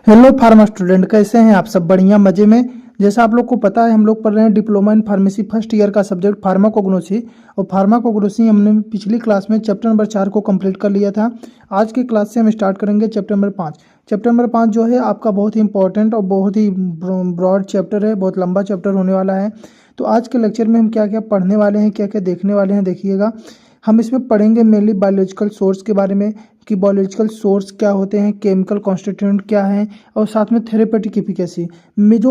Hello pharma student, कैसे हैं आप सब? बढ़िया, मजे में। जैसा आप लोग को पता है, हम लोग पढ़ रहे हैं diploma in pharmacy first year का सब्जेक्ट फार्माकोग्नोसी। और फार्माकोग्नोसी हमने पिछली क्लास में चैप्टर नंबर 4 को कंप्लीट कर लिया था। आज की क्लास से हम स्टार्ट करेंगे चैप्टर नंबर 5। चैप्टर नंबर 5 जो है आपका बहुत ही इंपॉर्टेंट और बहुत ही ब्रॉड चैप्टर है, बहुत लंबा चैप्टर होने वाला है। तो आज के लेक्चर में हम क्या क्या पढ़ने वाले हैं, क्या क्या देखने वाले हैं, देखिएगा। हम इसमें पढ़ेंगे मेनली बायोलॉजिकल सोर्स के बारे में कि बायोलॉजिकल सोर्स क्या होते हैं, केमिकल कॉन्स्टिट्यूएंट क्या हैं, और साथ में थेरेपेटिक एफिकेसी में जो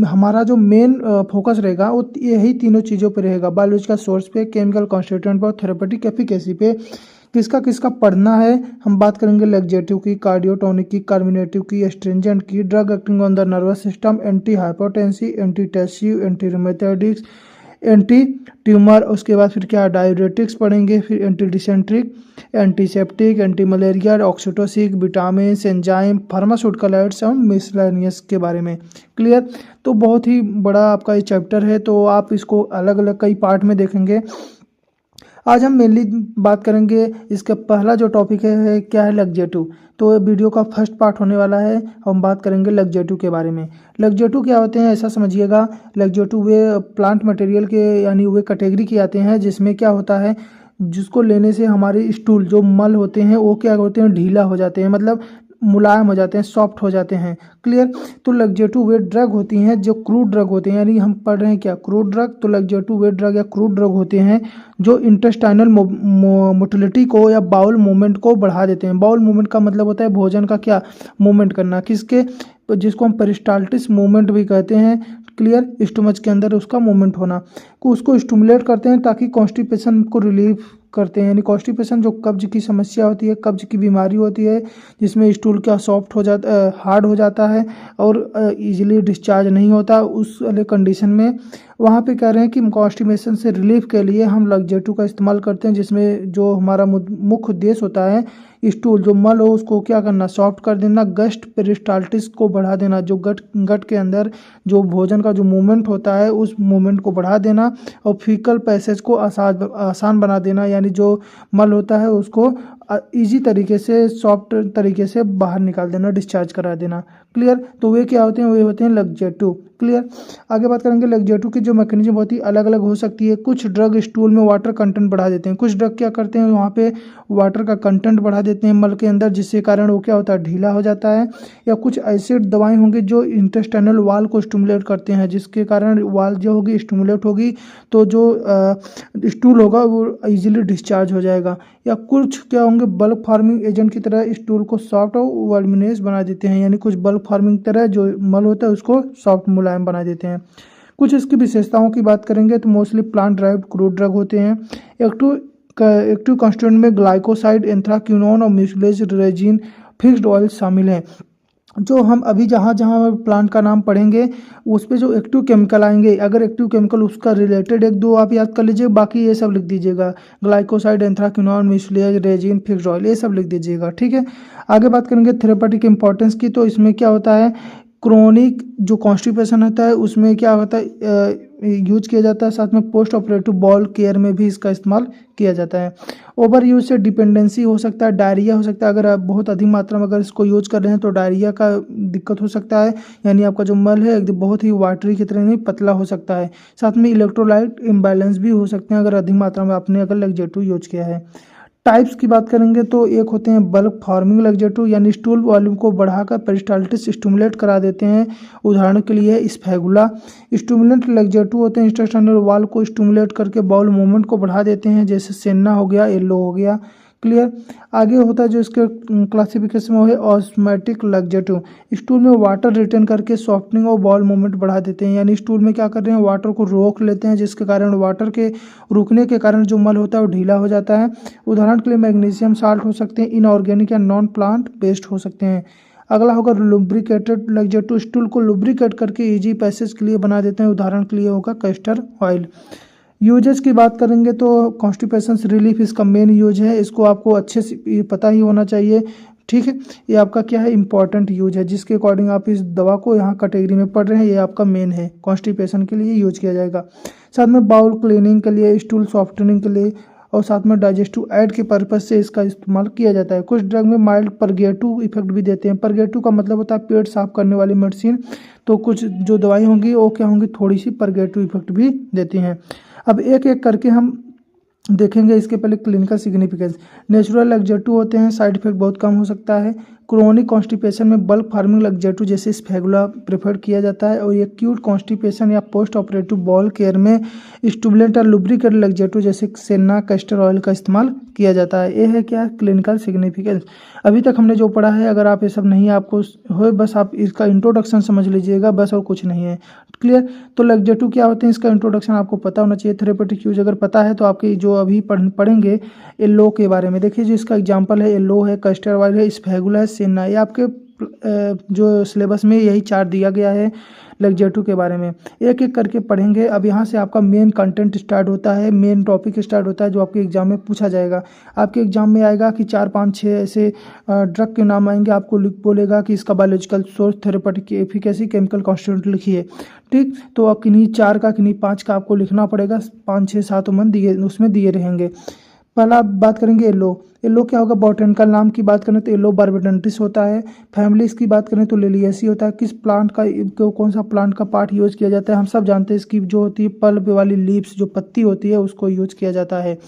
हमारा जो मेन फोकस रहेगा वो यही तीनों चीज़ों पे रहेगा। बायोलॉजिकल सोर्स पे, केमिकल कॉन्स्टिट्यूएंट पे और थेरेपेटिक एफिकेसी पे किसका किसका पढ़ना है। हम बात करेंगे लैक्सेटिव की, कार्डियोटोनिक की, कार्मिनेटिव की, एस्ट्रिंजेंट की, drug acting on the nervous system, anti hypotensive, anti tussive, anti rheumatics, anti tumour, उसके बाद फिर क्या डायूरेटिक्स पढ़ेंगे, फिर anti dysenteric, antiseptic, anti malaria, oxytocic, vitamin, enzyme, pharmaceutical aids और मिसलेनियस के बारे में। क्लियर? तो बहुत ही बड़ा आपका ये चैप्टर है, तो आप इसको अलग अलग कई पार्ट में देखेंगे। आज हम मेनली बात करेंगे, इसका पहला जो टॉपिक है क्या है, लैक्सेटिव। तो वीडियो का फर्स्ट पार्ट होने वाला है, हम बात करेंगे लैक्सेटिव के बारे में। लैक्सेटिव क्या होते हैं ऐसा समझिएगा। लैक्सेटिव वे प्लांट मटेरियल के यानी वे कैटेगरी के आते हैं जिसमें क्या होता है, जिसको लेने से हमारे स्टूल जो मल होते हैं वो क्या होते हैं, ढीला हो जाते हैं, मतलब मुलायम हो जाते हैं, सॉफ्ट हो जाते हैं। क्लियर? तो लैक्सेटिव वे ड्रग होती हैं जो क्रूड ड्रग होते हैं, यानी हम पढ़ रहे हैं क्या, क्रूड ड्रग। तो लैक्सेटिव वे ड्रग या क्रूड ड्रग होते हैं जो इंटेस्टाइनल मोटिलिटी को या बाउल मूवमेंट को बढ़ा देते हैं। बाउल मूवमेंट का मतलब होता है भोजन का क्या मूवमेंट करना, किसके, जिसको हम पेरिस्टाल्टिस मूवमेंट भी कहते हैं। क्लियर? स्टोमच के अंदर उसका मूवमेंट होना को उसको स्टिमुलेट करते हैं ताकि कॉन्स्टिपेशन को रिलीव करते हैं। यानी कॉन्स्टिपेशन जो कब्ज की समस्या होती है, कब्ज की बीमारी होती है, जिसमें स्टूल क्या सॉफ्ट हो जाता, हार्ड हो जाता है और इजीली डिस्चार्ज नहीं होता, उस वाले कंडीशन में वहाँ पे कह रहे हैं कि कॉन्स्टिपेशन से रिलीफ के लिए हम लैक्सेटिव का इस्तेमाल करते हैं, जिसमें जो हमारा मुख्य उद्देश्य होता है स्टूल जो मल हो उसको क्या करना, सॉफ्ट कर देना, गस्ट पेरिस्टाल्टिस को बढ़ा देना, जो गट के अंदर जो भोजन का जो मूवमेंट होता है उस मूवमेंट को बढ़ा देना, और फीकल पैसेज को आसान बना देना, यानी जो मल होता है उसको इजी तरीके से, सॉफ्ट तरीके से बाहर निकाल देना, डिस्चार्ज करा देना। क्लियर? तो वे क्या होते हैं, वे होते हैं लैक्सेटिव। क्लियर? आगे बात करेंगे लैक्सेटिव की जो मैकेनिज्म बहुत ही अलग अलग हो सकती है। कुछ ड्रग स्टूल में वाटर कंटेंट बढ़ा देते हैं, कुछ ड्रग क्या करते हैं वहाँ पे वाटर का कंटेंट बढ़ा देते हैं मल के अंदर, जिसके कारण वो क्या होता है, ढीला हो जाता है। या कुछ ऐसे दवाएं होंगी जो इंटेस्टाइनल वाल को स्टिमुलेट करते हैं, जिसके कारण वाल जो होगी स्टिमुलेट होगी तो जो स्टूल होगा वो इजीली डिस्चार्ज हो जाएगा। या कुछ क्या होंगे बल्क फार्मिंग एजेंट की तरह स्टूल को सॉफ्ट और वॉल्यूमिनस बना देते हैं, यानी कुछ बल्क फार्मिंग तरह जो मल होता है उसको सॉफ्ट मुलायम बना देते हैं। कुछ इसकी विशेषताओं की बात करेंगे तो mostly plant derived crude drug होते हैं। एक्टिव कॉन्स्टिट्यूएंट में ग्लाइकोसाइड, एंथ्राक्विनोन और म्यूसिलेज रेजिन, फिक्स्ड ऑयल शामिल हैं। जो हम अभी जहाँ जहाँ प्लांट का नाम पढ़ेंगे उस पे जो एक्टिव केमिकल आएंगे, अगर एक्टिव केमिकल उसका रिलेटेड एक दो आप याद कर लीजिए, बाकी ये सब लिख दीजिएगा। Glycoside, anthraquinone, mucilage resin, fixed oil, ये सब लिख दीजिएगा। ठीक है? आगे बात करेंगे थेरेपेटिक इंपॉर्टेंस की। तो इसमें क्या होता है, क्रोनिक जो कॉन्स्टिपेशन होता है उसमें क्या होता है यूज किया जाता है, साथ में पोस्ट ऑपरेटिव बॉल केयर में भी इसका इस्तेमाल किया जाता है। ओवर यूज से डिपेंडेंसी हो सकता है, डायरिया हो सकता है। अगर आप बहुत अधिक मात्रा में अगर इसको यूज कर रहे हैं तो डायरिया का दिक्कत हो सकता है, यानी आपका जो मल है एकदम बहुत ही वाटरी की तरह नहीं, पतला हो सकता है। साथ में इलेक्ट्रोलाइट इम्बैलेंस भी हो सकते हैं अगर अधिक मात्रा में आपने अगर लैक्सेटिव यूज किया है। टाइप्स की बात करेंगे तो एक होते हैं बल्क फार्मिंग लैक्सेटिव, यानी स्टूल वॉल्यूम को बढ़ाकर पेरिस्टाल्टिस स्टिमुलेट करा देते हैं। उदाहरण के लिए स्फैगुला। स्टिमुलेंट लैक्सेटिव होते हैं इंटेस्टाइनल वाल को स्टिमुलेट करके बाउल मूवमेंट को बढ़ा देते हैं, जैसे सेन्ना हो गया, येलो हो गया। क्लियर? आगे होता है जो इसके क्लासिफिकेशन में है ऑस्मैटिक लैक्सेटिव। स्टूल में वाटर रिटेन करके सॉफ्टनिंग और बॉल मूवमेंट बढ़ा देते हैं, यानी स्टूल में क्या कर रहे हैं, वाटर को रोक लेते हैं, जिसके कारण वाटर के रुकने के कारण जो मल होता है वो ढीला हो जाता है। उदाहरण के लिए मैग्नीशियम साल्ट हो सकते हैं, इनऑर्गेनिक या नॉन प्लांट बेस्ड हो सकते हैं। अगला होगा लुब्रिकेटेड लैक्सेटिव, स्टूल को लुब्रिकेट करके इजी पैसेज के लिए बना देते हैं। उदाहरण के लिए होगा कैस्टर ऑयल। यूजेस की बात करेंगे तो कॉन्स्टिपेशन रिलीफ इसका मेन यूज है, इसको आपको अच्छे से पता ही होना चाहिए। ठीक है? ये आपका क्या है, इंपॉर्टेंट यूज है, जिसके अकॉर्डिंग आप इस दवा को यहाँ कैटेगरी में पढ़ रहे हैं, ये आपका मेन है, कॉन्स्टिपेशन के लिए यूज किया जाएगा। साथ में बाउल क्लीनिंग के लिए, स्टूल सॉफ्टनिंग के लिए, और साथ में डाइजेस्टिव एड के पर्पज से इसका इस्तेमाल किया जाता है। कुछ ड्रग में माइल्ड परगेटिव इफेक्ट भी देते हैं। परगेटिव का मतलब होता है पेट साफ करने वाली मेडिसिन, तो कुछ जो दवाई होंगी वो क्या होंगी, थोड़ी सी परगेटिव इफेक्ट भी देती हैं। अब एक एक करके हम देखेंगे। इसके पहले क्लिनिकल सिग्निफिकेंस। नेचुरल लैक्सेटिव होते हैं, साइड इफेक्ट बहुत कम हो सकता है। क्रोनिक कॉन्स्टिपेशन में बल्क फार्मिंग लैक्सेटिव जैसे स्पेगुला प्रेफर किया जाता है, और एक्यूट कॉन्स्टिपेशन या पोस्ट ऑपरेटिव बॉल केयर में स्टूबुलेंट और लुब्रिकेट लैक्सेटिव जैसे सेना कैस्टर ऑयल का इस्तेमाल किया जाता है। ये है क्या, क्लिनिकल सिग्निफिकेंस। अभी तक हमने जो पढ़ा है, अगर आप ये सब नहीं आपको हो, बस आप इसका इंट्रोडक्शन समझ लीजिएगा, बस और कुछ नहीं है। क्लियर। तो लैक्सेटिव क्या होते हैं, इसका इंट्रोडक्शन आपको पता होना चाहिए। थेरेपेटिक यूज अगर पता है तो आपके जो अभी पढ़ेंगे एल्लो के बारे में, देखिए जो इसका एग्जांपल है एल्लो है, कैस्टर ऑयल है, स्पेगुला है, सेना, ये आपके जो सिलेबस में यही 4 दिया गया है लैक्सेटिव के बारे में। एक एक करके पढ़ेंगे। अब यहाँ से आपका मेन कंटेंट स्टार्ट होता है, मेन टॉपिक स्टार्ट होता है जो आपके एग्जाम में पूछा जाएगा। आपके एग्जाम में आएगा कि 4 5 6 ऐसे ड्रग के नाम आएंगे, आपको बोलेगा कि इसका biological source, therapeutic efficacy, chemical constituent लिखिए। ठीक, तो अब किन्हीं 4 का किन्हीं 5 का आपको लिखना पड़ेगा। 5 6 7 मन दिए उसमें दिए रहेंगे। पहला बात करेंगे येलो। येलो क्या होगा, बॉटनिकल नाम की बात करें तो येलो बारबेडेंटिस होता है। फैमिलीज की बात करें तो लिलियेसी होता है। किस प्लांट का, कौन सा प्लांट का पार्ट यूज किया जाता है, हम सब जानते हैं। इसकी जो होती है पल्प वाली लीव्स, जो पत्ती होती है, उसको यूज किया जाता है।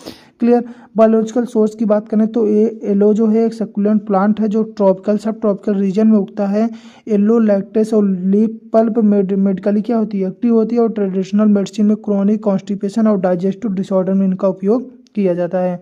क्लियर। बायोलॉजिकल सोर्स की बात करें तो ये येलो जो है एक सक्यूलेंट प्लांट है जो ट्रॉपिकल सब ट्रॉपिकल रीजन में उगता है। येलो लैक्टेस और लीफ पल्प मेडिकली क्या होती है, एक्टिव होती है, और ट्रेडिशनल मेडिसिन में क्रोनिक कॉन्स्टिपेशन और डाइजेस्टिव डिसऑर्डर में इनका उपयोग किया जाता है।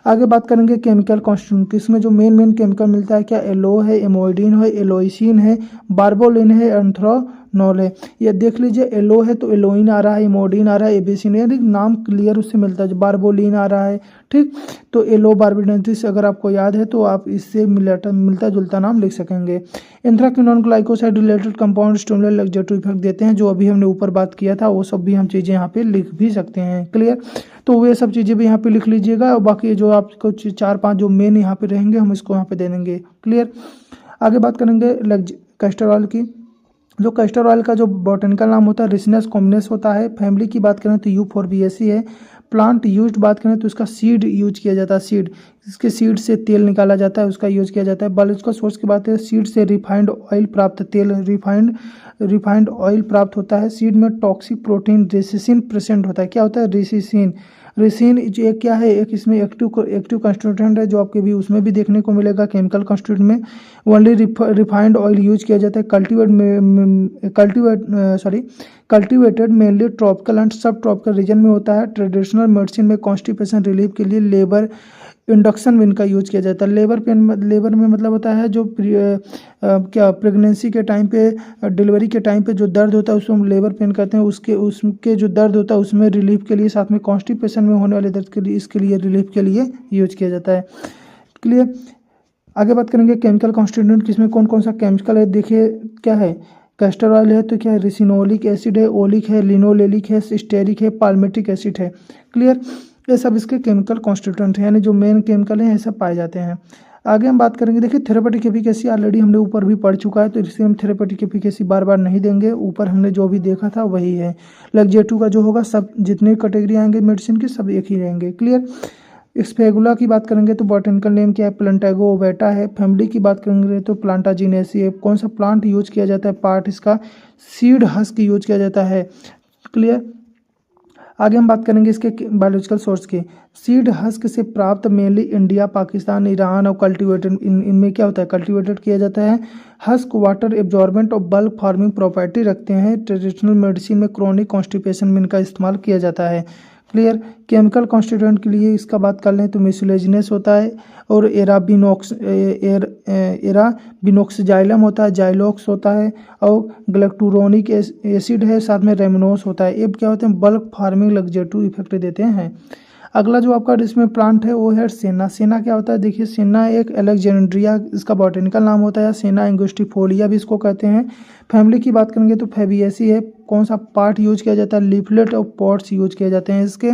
आगे बात करेंगे केमिकल कॉन्स्टिट्यूएंट। इसमें जो मेन केमिकल मिलता है क्या, एलो है, एमोइडिन है, एलोइसिन है, बार्बोलिन है, एंथ्रोनॉल है। ये देख लीजिए, एलो है तो एलोइन आ रहा है, एमोडिन आ रहा है, एबीसिन है, नाम क्लियर उससे मिलता है। बार्बोलिन आ रहा है, ठीक, तो एलो बारबेडेंटिस अगर आपको याद है तो आप इससे मिलता जुलता नाम लिख सकेंगे। Anthraquinone glycoside related compound stimulant laxative effect देते हैं, जो अभी हमने ऊपर बात किया था, वो सब भी हम चीज़ें यहाँ पे लिख भी सकते हैं। क्लियर। तो वे सब चीज़ें भी यहाँ पे लिख लीजिएगा, और बाकी जो आपको 4 5 जो मेन यहाँ पे रहेंगे हम इसको यहाँ पे दे देंगे। क्लियर। आगे बात करेंगे कैस्टर ऑयल की। जो कैस्टर ऑयल का जो बॉटनिकल नाम होता है रिसिनस कॉम्बिनेस होता है। फैमिली की बात करें तो U4BAC है। प्लांट यूज्ड बात करें तो इसका सीड यूज किया जाता है, सीड, इसके सीड से तेल निकाला जाता है, उसका यूज किया जाता है। बायोलॉजिकल सोर्स की बात है, सीड से रिफाइंड ऑयल प्राप्त, तेल रिफाइंड ऑयल प्राप्त होता है। सीड में टॉक्सिक प्रोटीन रेसिसिन प्रेजेंट होता है। क्या होता है, रेसिसिन। रेसिन एक क्या है, एक इसमें एक्टिव कंस्टिट्यूएंट है, जो आपके भी उसमें भी देखने को मिलेगा केमिकल कंस्टिट्यूएंट में। ओनली रिफाइंड ऑयल यूज किया जाता है। कल्टिवेटेड मेनली ट्रॉपिकल एंड सब ट्रॉपिकल रीजन में होता है। ट्रेडिशनल मेडिसिन में कॉन्स्टिपेशन रिलीफ के लिए लेबर इंडक्शन में इनका यूज किया जाता है। लेबर में मतलब होता है जो क्या प्रेगनेंसी के टाइम पे, डिलीवरी के टाइम पे जो दर्द होता है उसको हम लेबर पेन कहते हैं। उसके जो दर्द होता है उसमें रिलीफ के लिए, साथ में कॉन्स्टिपेशन में होने वाले दर्द के लिए, इसके लिए रिलीफ के लिए यूज किया जाता है। क्लियर। आगे बात करेंगे केमिकल कॉन्स्टिट्यूएंट, किसमें कौन कौन सा केमिकल है। देखिए क्या है, कैस्टर ऑयल है तो क्या है, रिसिनोलिक एसिड है, ओलिक है, लिनोलेलिक है, स्टेरिक है, पाल्मेटिक एसिड है। क्लियर। ये सब इसके केमिकल कॉन्स्टिट्यूएंट हैं, यानी जो मेन केमिकल हैं ये सब पाए जाते हैं। आगे हम बात करेंगे, देखिए थेरेपेटिक एफिकेसी ऑलरेडी हमने ऊपर भी पढ़ चुका है, तो इसलिए हम थेरेपेटिक एफिकेसी बार बार नहीं देंगे। ऊपर हमने जो भी देखा था वही है। लैक्सेटिव का जो होगा, सब जितनी कैटेगरी आएंगे मेडिसिन की सब एक ही रहेंगे। क्लियर। स्पेगुला की बात करेंगे तो बॉटनिकल नेम क्या है, प्लांटागो ओबेटा है। फैमिली की बात करेंगे तो प्लांटाजिनेसी है। कौन सा प्लांट यूज किया जाता है, पार्ट इसका सीड हस्क यूज किया जाता है। क्लियर। आगे हम बात करेंगे इसके बायोलॉजिकल सोर्स की। सीड हस्क से प्राप्त मेनली इंडिया, पाकिस्तान, ईरान और कल्टीवेटेड, इनमें क्या होता है, कल्टीवेटेड किया जाता है। हस्क वाटर एब्जॉर्बेंट और बल्क फार्मिंग प्रॉपर्टी रखते हैं। ट्रेडिशनल मेडिसिन में क्रोनिक कॉन्स्टिपेशन में इनका इस्तेमाल किया जाता है। क्लियर। केमिकल कॉन्स्टिट्यूएंट के लिए इसका बात कर लें तो म्यूसिलेजिनस होता है, और एराबिनोक्सजाइलम होता है, जाइलोक्स होता है, और ग्लैक्टुरोनिक एसिड है, साथ में रेमिनोस होता है। ये क्या होते हैं, बल्क फार्मिंग लैक्सेटिव इफेक्ट देते हैं। अगला जो आपका इसमें प्लांट है वो है सेना। सेना क्या होता है, देखिए सेना एक एलेक्जेंड्रिया इसका बॉटनिकल नाम होता है, सेना एंगुस्टिफोलिया भी इसको कहते हैं। फैमिली की बात करेंगे तो फेबिएसी है। कौन सा पार्ट यूज किया जाता है, लीफलेट और पॉट्स यूज किए जाते हैं इसके।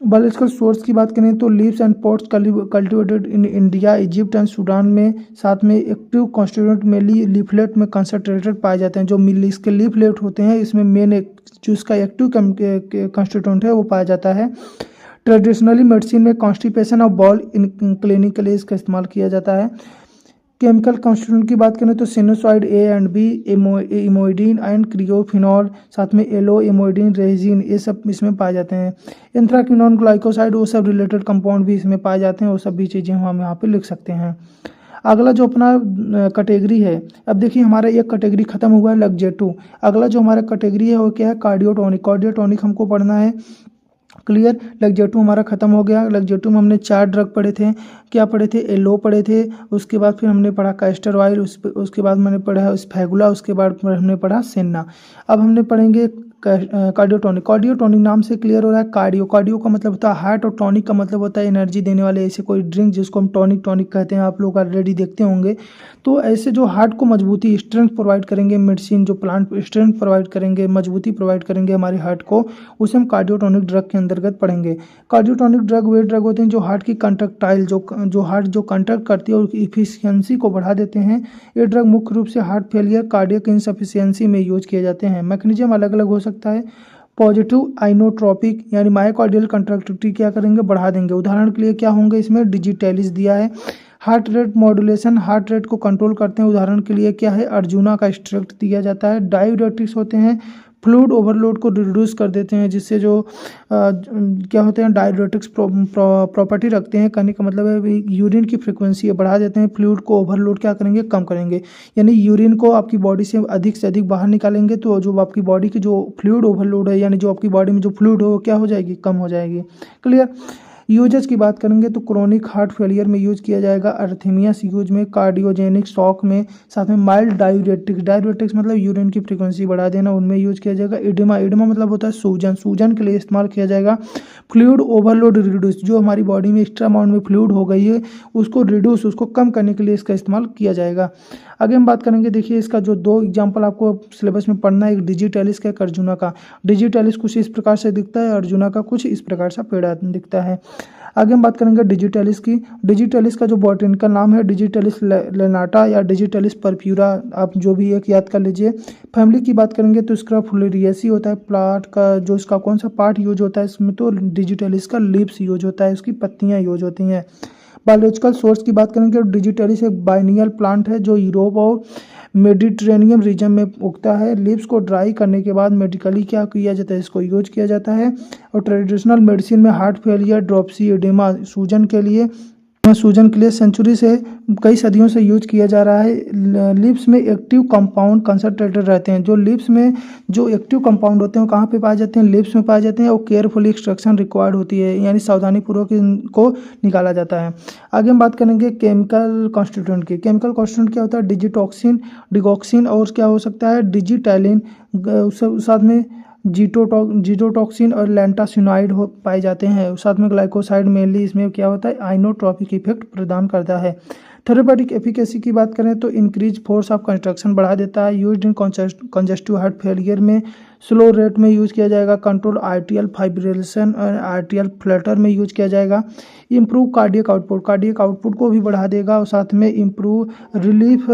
बायोलॉजिकल सोर्स की बात करें तो leaves and pots cultivated in India, Egypt and Sudan में, साथ में एक्टिव कॉन्स्टिट्यूएंट में लीफलेट में कंसनट्रेटेड पाए जाते हैं। जो इसके लीफलेट होते हैं इसमें मेन जो इसका एक्टिव कॉन्स्टिट्यूएंट है वो पाया जाता है। ट्रेडिशनली मेडिसिन में कॉन्स्टिपेशन और बॉल इन क्लीनिक के लिए इसका इस्तेमाल किया जाता है। केमिकल कॉन्स्टिट्यूंट की बात करें तो sinusoid A and B, इमोइडिन and क्रियोफिनॉल, साथ में एलो, इमोइडिन, रेजिन, ये सब इसमें पाए जाते हैं। एंथ्राक्विनोन, ग्लाइकोसाइड, वो सब रिलेटेड कंपाउंड भी इसमें पाए जाते हैं, वो सब भी चीज़ें हम यहाँ पे लिख सकते हैं। अगला जो अपना कैटेगरी है, अब देखिए हमारा एक कैटेगरी खत्म हुआ है लग्जेटू। अगला जो हमारा कैटेगरी है वो क्या है, कार्डियोटोनिक। कार्डियोटोनिक हमको पढ़ना है, क्लियर। लग्जेटू हमारा खत्म हो गया। लग्जेटू में हमने 4 ड्रग पढ़े थे। क्या पढ़े थे, एलो पढ़े थे, उसके बाद फिर हमने पढ़ा कैस्टर ऑयल, उसके बाद मैंने पढ़ा स्फेगुला, उसके बाद हमने पढ़ा सेन्ना। अब हमने पढ़ेंगे कार्डियोटोनिक। कार्डियोटोनिक नाम से क्लियर हो रहा है, कार्डियो, कार्डियो का मतलब होता है हार्ट और टॉनिक का मतलब होता है एनर्जी देने वाले ऐसे कोई ड्रिंक जिसको हम टॉनिक टॉनिक कहते हैं, आप लोग ऑलरेडी देखते होंगे। तो ऐसे जो हार्ट को मजबूती स्ट्रेंथ प्रोवाइड करेंगे, मेडिसिन जो प्लांट स्ट्रेंथ प्रोवाइड करेंगे, मजबूती प्रोवाइड करेंगे हमारे हार्ट को, उसे हम कार्डियोटोनिक ड्रग के अंतर्गत पढ़ेंगे। कार्डियोटोनिक ड्रग वे ड्रग होते हैं जो हार्ट की कंट्रक्टाइल जो हार्ट जो कंट्रैक्ट करती है और इफिशियंसी को बढ़ा देते हैं। ये ड्रग मुख्य रूप से हार्ट फेलियर, कार्डियक इनसफिशियंसी में यूज किए जाते हैं। मैकेनिज्म अलग अलग हो सकता है। पॉजिटिव आइनोट्रोपिक यानी मायोकार्डियल कंट्रैक्टिविटी क्या करेंगे, बढ़ा देंगे। उदाहरण के लिए क्या होंगे, इसमें डिजिटैलिस दिया है। Heart rate modulation, heart rate को कंट्रोल करते हैं, उदाहरण के लिए क्या है, अर्जुना का एक्सट्रैक्ट दिया जाता है। डायूरेटिक्स होते हैं, फ्लूइड ओवरलोड को रिड्यूस कर देते हैं, जिससे जो क्या होते हैं डायूरेटिक्स प्रॉपर्टी रखते हैं, कहने का मतलब है यूरिन की फ्रीक्वेंसी बढ़ा देते हैं। फ्लूइड को ओवरलोड क्या करेंगे, कम करेंगे, यानी यूरिन को आपकी बॉडी से अधिक बाहर निकालेंगे, तो जो आपकी बॉडी की जो फ्लूइड ओवरलोड है, यानी जो आपकी बॉडी में जो फ्लूइड हो क्या हो जाएगी, कम हो जाएगी। क्लियर। यूजेस की बात करेंगे तो क्रोनिक हार्ट फेलियर में यूज किया जाएगा, अर्थीमियस यूज में, कार्डियोजेनिक शॉक में, साथ में माइल्ड डायूरेटिक्स, डायूरेटिक्स मतलब यूरिन की फ्रीक्वेंसी बढ़ा देना, उनमें यूज किया जाएगा। इडिमा, इडिमा मतलब होता है सूजन, सूजन के लिए इस्तेमाल किया जाएगा। फ्लूइड ओवरलोड रिड्यूस, जो हमारी बॉडी में एक्स्ट्रा अमाउंट में फ्लूइड हो गई है उसको रिड्यूस, उसको कम करने के लिए इसका इस्तेमाल किया जाएगा। आगे हम बात करेंगे, देखिए इसका जो 2 एग्जाम्पल आपको सिलेबस में पढ़ना है, एक डिजिटैलिस का, एक अर्जुना का। डिजिटैलिस कुछ इस प्रकार से दिखता है, अर्जुना का कुछ इस प्रकार से पेड़ दिखता है। आगे हम बात करेंगे डिजिटैलिस की। डिजिटैलिस का जो बॉटनिकल नाम है डिजिटैलिस लेनाटा या डिजिटैलिस परप्यूरा, आप जो भी एक याद कर लीजिए। फैमिली की बात करेंगे तो इसका फ्लोरिएसी होता है। प्लांट का जो इसका कौन सा पार्ट यूज होता है इसमें, तो डिजिटैलिस का लीव्स यूज होता है, इसकी पत्तियां यूज होती हैं। बायोलॉजिकल सोर्स की बात करेंगे तो डिजिटैलिस एक बाइनियल प्लांट है जो यूरोप और मेडिटेरेनियन रीजन में उगता है। लीव्स को ड्राई करने के बाद मेडिकली क्या किया जाता है, इसको यूज किया जाता है। और ट्रेडिशनल मेडिसिन में हार्ट फेलियर, ड्रॉप्सी, एडिमा, सूजन के लिए सेंचुरी से कई सदियों से यूज किया जा रहा है। लिप्स में एक्टिव कंपाउंड कंसंट्रेटेड रहते हैं। जो लिप्स में जो एक्टिव कंपाउंड होते हैं वो कहाँ पे पाए जाते हैं, लिप्स में पाए जाते हैं, और केयरफुली एक्सट्रैक्शन रिक्वायर्ड होती है, यानी सावधानीपूर्वक इनको निकाला जाता है। आगे हम बात करेंगे केमिकल कॉन्स्टिट्यूएंट की। केमिकल कॉन्स्टिट्यूएंट क्या होता है, डिजिटॉक्सिन, डिगॉक्सिन, और क्या हो सकता है डिजिटैलिन, साथ में जीटोटॉक्सिन और लैंटासिनाइड पाए जाते हैं। साथ में ग्लाइकोसाइड मेनली इसमें क्या होता है, आइनोट्रॉपिक इफेक्ट प्रदान करता है। थेरेपेटिक एफिकेसी की बात करें तो इंक्रीज फोर्स ऑफ कंस्ट्रक्शन बढ़ा देता है। Used in congestive heart failure में स्लो रेट में यूज किया जाएगा। कंट्रोल आर्टियल फाइब्रिलेशन और आर्टियल फ्लटर में यूज किया जाएगा। इम्प्रूव कार्डियक आउटपुट को भी बढ़ा देगा, और साथ में improve relief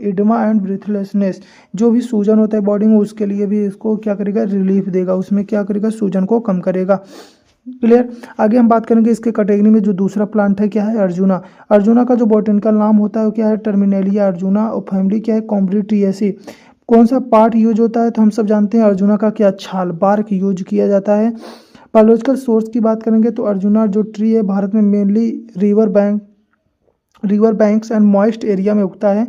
oedema and breathlessness, जो भी सूजन होता है बॉडी में उसके लिए भी इसको क्या करेगा, रिलीफ देगा, उसमें क्या करेगा, सूजन को कम करेगा। क्लियर। आगे हम बात करेंगे इसके कैटेगरी में जो दूसरा प्लांट है क्या है, अर्जुना। अर्जुना का जो बॉटनिकल नाम होता है वो क्या है, टर्मिनेलिया अर्जुना, और फैमिली क्या है, कॉम्ब्रिटिएसी। कौन सा पार्ट यूज होता है, तो हम सब जानते हैं अर्जुना का क्या, छाल, बार्क यूज किया जाता है। बायोलॉजिकल सोर्स की बात करेंगे तो अर्जुना जो ट्री है भारत में mainly river banks and moist area में उगता है।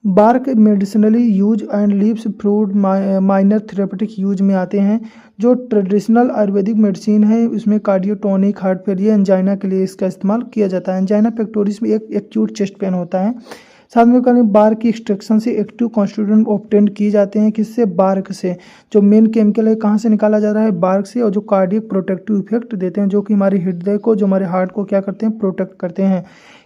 Bark medicinally use and leaves fruit minor therapeutic use में आते हैं। जो ट्रेडिशनल आयुर्वेदिक मेडिसिन है उसमें कार्डियोटोनिक, हार्ट फेलियर, एंजाइना के लिए इसका इस्तेमाल किया जाता है। एंजाइना पेक्टोरिस में एक एक्यूट चेस्ट पेन होता है। साथ में कहीं बार्क की एक्सट्रैक्शन से एक्टिव कॉन्स्टिट्यूएंट ऑब्टेन की जाते हैं, किससे, बार्क से। जो मेन केमिकल है कहाँ से निकाला जा रहा है, बार्क से, और जो कार्डियक प्रोटेक्टिव इफेक्ट देते हैं, जो कि हमारे हृदय को, जो हमारे हार्ट को क्या करते हैं, प्रोटेक्ट करते हैं।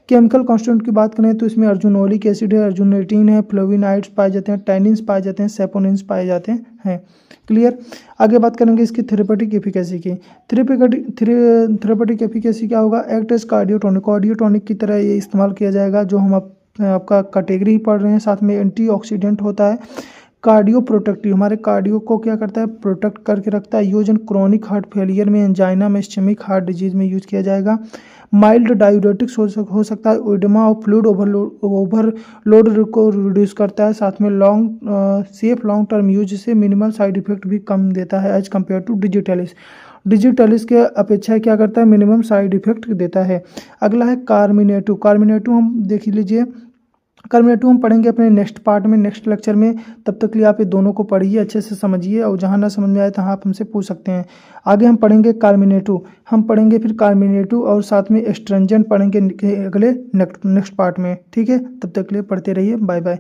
केमिकल कॉन्स्टिट्यूएंट की बात करें तो इसमें अर्जुनोलिक एसिड है, अर्जुनेटिन है, फ्लोविनाइड्स पाए जाते हैं, टैनिन्स पाए जाते हैं, सेपोनिन्स पाए जाते हैं। क्लियर। आगे बात करेंगे इसकी थेरेपेटिक एफिकेसी की। थेरेपेटिक एफिकेसी क्या होगा, एक्ट एज कार्डियोटोनिक की तरह ये इस्तेमाल किया जाएगा। जो हम आपका कैटेगरी पढ़ रहे हैं, साथ में एंटीऑक्सीडेंट होता है। कार्डियो प्रोटेक्टिव, हमारे कार्डियो को क्या करता है, प्रोटेक्ट करके रखता है। Use in chronic heart failure में, एंजाइना में, इस्केमिक हार्ट डिजीज में यूज किया जाएगा। माइल्ड डायूरेटिक्स हो सकता है, ओइडमा और फ्लूइड ओवरलोड को रिड्यूस करता है। साथ में सेफ लॉन्ग टर्म यूज से मिनिमल साइड इफेक्ट भी कम देता है as compare to digitalis. Digitalis के अपेक्षा क्या करता है, मिनिमम साइड इफेक्ट देता है। अगला है कार्मिनेटिव। कार्मिनेटिव हम देख लीजिए, कार्मिनेटिव हम पढ़ेंगे अपने नेक्स्ट पार्ट में, नेक्स्ट लेक्चर में। तब तक के लिए आप ये दोनों को पढ़िए, अच्छे से समझिए, और जहाँ ना समझ में आए तो आप हमसे पूछ सकते हैं। आगे हम पढ़ेंगे कार्मिनेटिव, हम पढ़ेंगे फिर कार्मिनेटिव और साथ में एस्ट्रेंजेंट पढ़ेंगे अगले नेक्स्ट पार्ट में। ठीक है, तब तक के लिए पढ़ते रहिए। Bye bye.